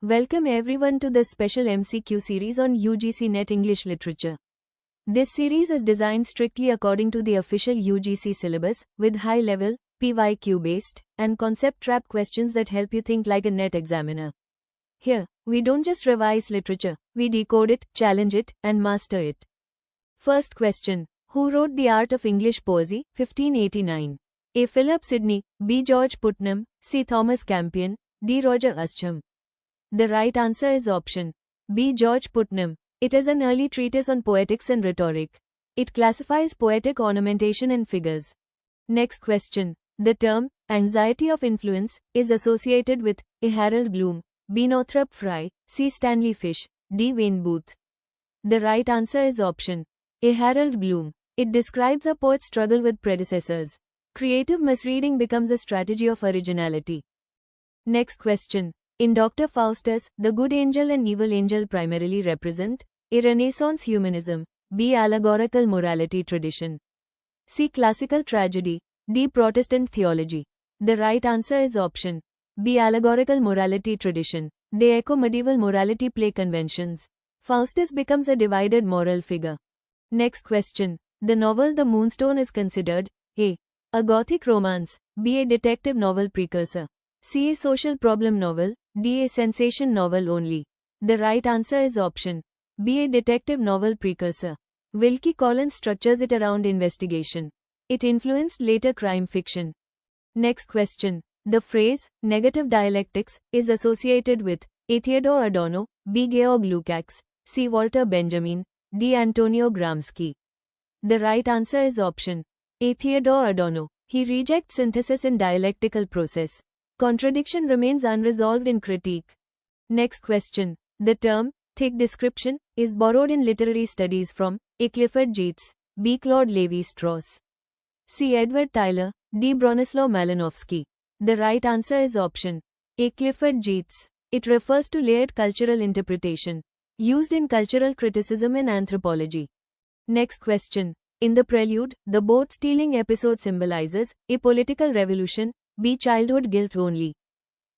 Welcome everyone to this special MCQ series on UGC NET English Literature. This series is designed strictly according to the official UGC syllabus, with high-level, PYQ-based, and concept-trap questions that help you think like a NET examiner. Here, we don't just revise literature, we decode it, challenge it, and master it. First question. Who wrote The Art of English Poesy, 1589? A. Philip Sidney, B. George Putnam, C. Thomas Campion, D. Roger Ascham. The right answer is option B. George Putnam. It is an early treatise on poetics and rhetoric. It classifies poetic ornamentation and figures. Next question. The term, anxiety of influence, is associated with A. Harold Bloom, B. Northrop Frye, C. Stanley Fish, D. Wayne Booth. The right answer is option A. Harold Bloom. It describes a poet's struggle with predecessors. Creative misreading becomes a strategy of originality. Next question. In Dr. Faustus, the good angel and evil angel primarily represent A. Renaissance humanism, B. Allegorical morality tradition, C. Classical tragedy, D. Protestant theology. The right answer is option B. Allegorical morality tradition. They echo medieval morality play conventions. Faustus becomes a divided moral figure. Next question. The novel The Moonstone is considered A Gothic romance, B. A detective novel precursor, C. A social problem novel, D. A sensation novel only. The right answer is option B. A detective novel precursor. Wilkie Collins structures it around investigation. It influenced later crime fiction. Next question. The phrase, negative dialectics, is associated with A. Theodore Adorno, B. Georg Lukács, C. Walter Benjamin, D. Antonio Gramsci. The right answer is option A. Theodore Adorno. He rejects synthesis in dialectical process. Contradiction remains unresolved in critique. Next question. The term, thick description, is borrowed in literary studies from A. Clifford Geertz, B. Claude Lévi-Strauss, C. Edward Tyler, D. Bronislaw Malinowski. The right answer is option A. Clifford Geertz. It refers to layered cultural interpretation, used in cultural criticism and anthropology. Next question. In the prelude, the boat-stealing episode symbolizes A. Political revolution, B. Childhood guilt only,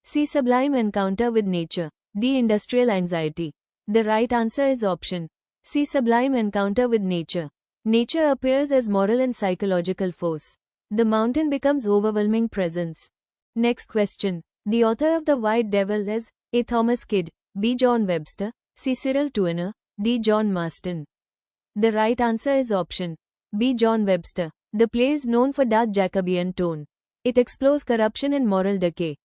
C. Sublime encounter with nature, D. Industrial anxiety. The right answer is option C. Sublime encounter with nature. Nature appears as moral and psychological force. The mountain becomes overwhelming presence. Next question. The author of The White Devil is A. Thomas Kidd, B. John Webster, C. Cyril Tourneur, D. John Marston. The right answer is option B. John Webster. The play is known for dark Jacobean tone. It explores corruption and moral decay.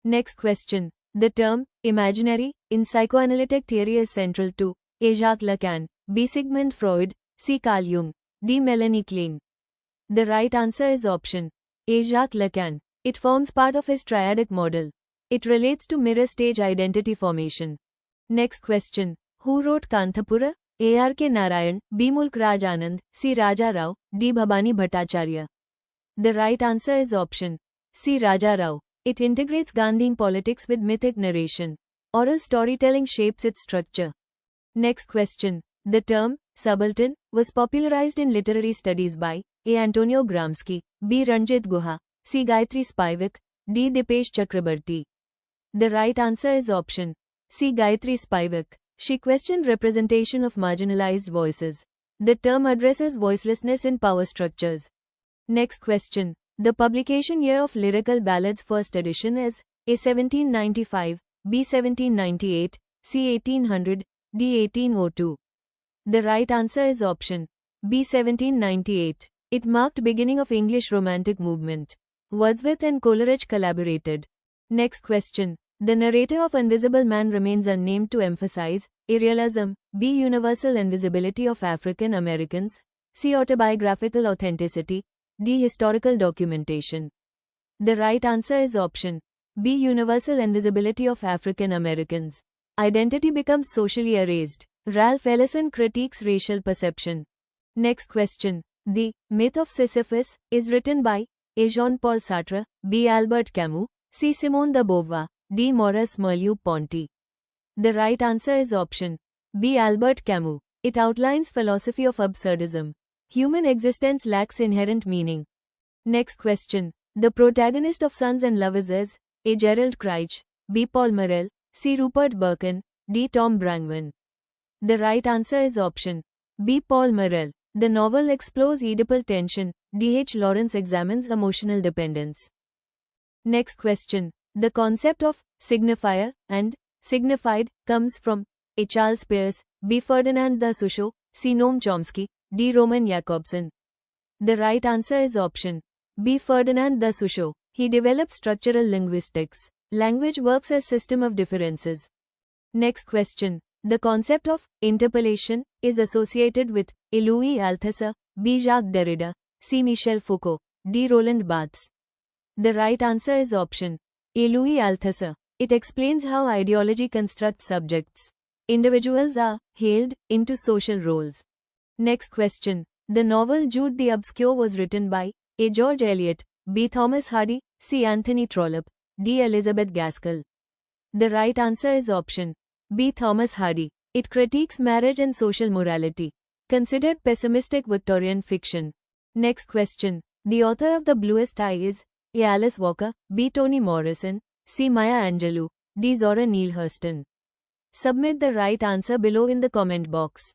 Next question. The term, imaginary, in psychoanalytic theory is central to A. Jacques Lacan, B. Sigmund Freud, C. Carl Jung, D. Melanie Klein. The right answer is option A. Jacques Lacan. It forms part of his triadic model. It relates to mirror stage identity formation. Next question. Who wrote Kanthapura? A. R. K. Narayan, B. Mulk Raj Anand, C. Raja Rao, D. Bhabani Bhattacharya. The right answer is option C. Raja Rao. It integrates Gandhian politics with mythic narration. Oral storytelling shapes its structure. Next question. The term, subaltern, was popularized in literary studies by A. Antonio Gramsci, B. Ranjit Guha, C. Gayatri Spivak, D. Dipesh Chakrabarti. The right answer is option C. Gayatri Spivak. She questioned representation of marginalized voices. The term addresses voicelessness in power structures. Next question. The publication year of Lyrical Ballads first edition is A. 1795, B. 1798, C. 1800, D. 1802. The right answer is option B. 1798. It marked beginning of English Romantic movement. Wordsworth and Coleridge collaborated. Next question. The narrator of Invisible Man remains unnamed to emphasize A. Realism, B. Universal invisibility of African Americans, C. Autobiographical authenticity, D. Historical documentation. The right answer is option B. Universal invisibility of African Americans. Identity becomes socially erased. Ralph Ellison critiques racial perception. Next question. The Myth of Sisyphus is written by A. Jean-Paul Sartre, B. Albert Camus, C. Simone de Beauvoir, D. Maurice Merleau-Ponty. The right answer is option B. Albert Camus. It outlines philosophy of absurdism. Human existence lacks inherent meaning. Next question. The protagonist of Sons and Lovers is A. Gerald Crouch, B. Paul Morrell, C. Rupert Birkin, D. Tom Brangwen. The right answer is option B. Paul Morrell. The novel explores Oedipal tension. D. H. Lawrence examines emotional dependence. Next question. The concept of signifier and signified comes from A. Charles Peirce, B. Ferdinand de Saussure, C. Noam Chomsky, D. Roman Jakobson. The right answer is option B. Ferdinand de Saussure. He developed structural linguistics. Language works as system of differences. Next question. The concept of interpolation is associated with A. Louis Althusser, B. Jacques Derrida, C. Michel Foucault, D. Roland Barthes. The right answer is option A. Louis Althusser. It explains how ideology constructs subjects. Individuals are hailed into social roles. Next question. The novel Jude the Obscure was written by A. George Eliot, B. Thomas Hardy, C. Anthony Trollope, D. Elizabeth Gaskell. The right answer is option B. Thomas Hardy. It critiques marriage and social morality. Considered pessimistic Victorian fiction. Next question. The author of The Bluest Eye is A. Alice Walker, B. Toni Morrison, C. Maya Angelou, D. Zora Neale Hurston. Submit the right answer below in the comment box.